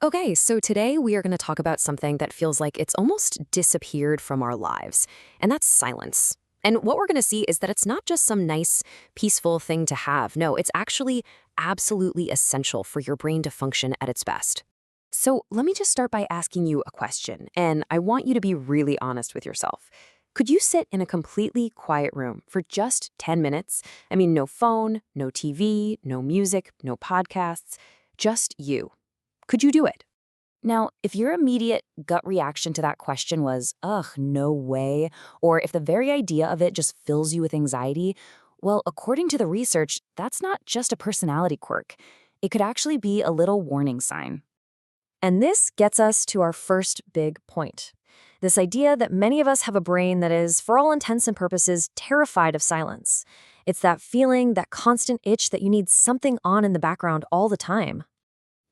Okay, so today we are going to talk about something that feels like it's almost disappeared from our lives, and that's silence. And what we're going to see is that it's not just some nice, peaceful thing to have. No, it's actually absolutely essential for your brain to function at its best. So let me just start by asking you a question, and I want you to be really honest with yourself. Could you sit in a completely quiet room for just 10 minutes? I mean, no phone, no TV, no music, no podcasts, just you. Could you do it? Now, if your immediate gut reaction to that question was, ugh, no way, or if the very idea of it just fills you with anxiety, well, according to the research, that's not just a personality quirk. It could actually be a little warning sign. And this gets us to our first big point. This idea that many of us have a brain that is, for all intents and purposes, terrified of silence. It's that feeling, that constant itch that you need something on in the background all the time.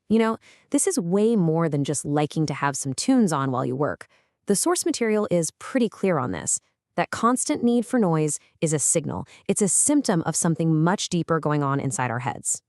You know, this is way more than just liking to have some tunes on while you work. The source material is pretty clear on this. That constant need for noise is a signal. It's a symptom of something much deeper going on inside our heads.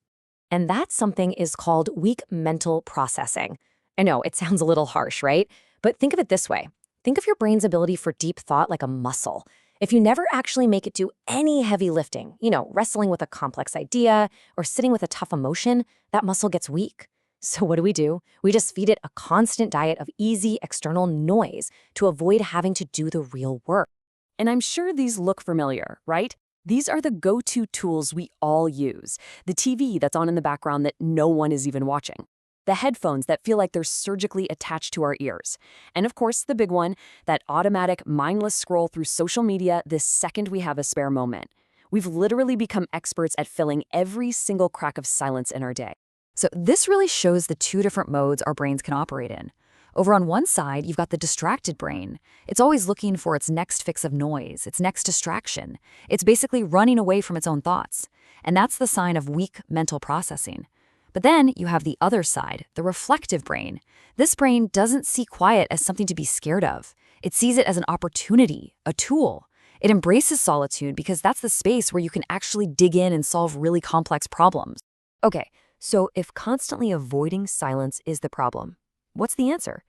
And that something is called weak mental processing. I know, it sounds a little harsh, right? But think of it this way. Think of your brain's ability for deep thought like a muscle. If you never actually make it do any heavy lifting, wrestling with a complex idea or sitting with a tough emotion, that muscle gets weak. So what do? We just feed it a constant diet of easy external noise to avoid having to do the real work. And I'm sure these look familiar, right? These are the go-to tools we all use. The TV that's on in the background that no one is even watching. The headphones that feel like they're surgically attached to our ears. And of course, the big one, that automatic, mindless scroll through social media the second we have a spare moment. We've literally become experts at filling every single crack of silence in our day. So this really shows the two different modes our brains can operate in. Over on one side, you've got the distracted brain. It's always looking for its next fix of noise, its next distraction. It's basically running away from its own thoughts. And that's the sign of weak mental processing. But then you have the other side, the reflective brain. This brain doesn't see quiet as something to be scared of. It sees it as an opportunity, a tool. It embraces solitude because that's the space where you can actually dig in and solve really complex problems. Okay, so if constantly avoiding silence is the problem, what's the answer?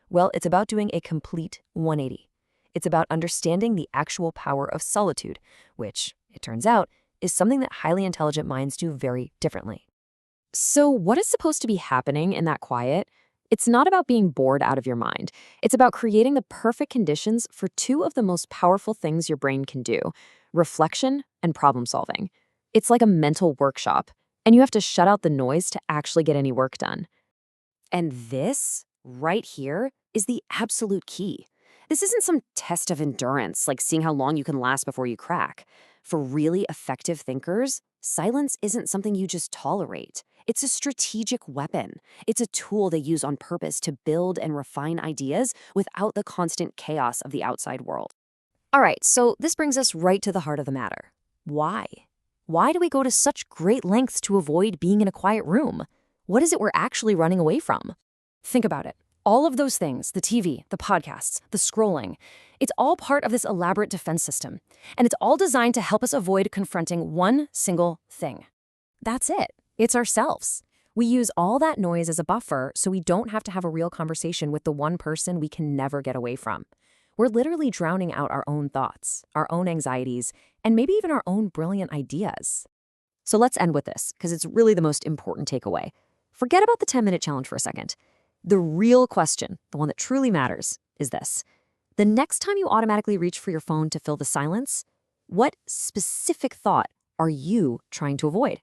Well, it's about doing a complete 180. It's about understanding the actual power of solitude, which, it turns out, is something that highly intelligent minds do very differently. So what is supposed to be happening in that quiet? It's not about being bored out of your mind. It's about creating the perfect conditions for two of the most powerful things your brain can do: reflection and problem solving. It's like a mental workshop, and you have to shut out the noise to actually get any work done. And this, right here, is the absolute key. This isn't some test of endurance, like seeing how long you can last before you crack. For really effective thinkers, silence isn't something you just tolerate. It's a strategic weapon. It's a tool they use on purpose to build and refine ideas without the constant chaos of the outside world. All right, so this brings us right to the heart of the matter. Why? Why do we go to such great lengths to avoid being in a quiet room? What is it we're actually running away from? Think about it. All of those things, the TV, the podcasts, the scrolling, it's all part of this elaborate defense system. And it's all designed to help us avoid confronting one single thing. That's it. It's ourselves. We use all that noise as a buffer so we don't have to have a real conversation with the one person we can never get away from. We're literally drowning out our own thoughts, our own anxieties, and maybe even our own brilliant ideas. So let's end with this, because it's really the most important takeaway. Forget about the 10-minute challenge for a second. The real question, the one that truly matters, is this. The next time you automatically reach for your phone to fill the silence, what specific thought are you trying to avoid?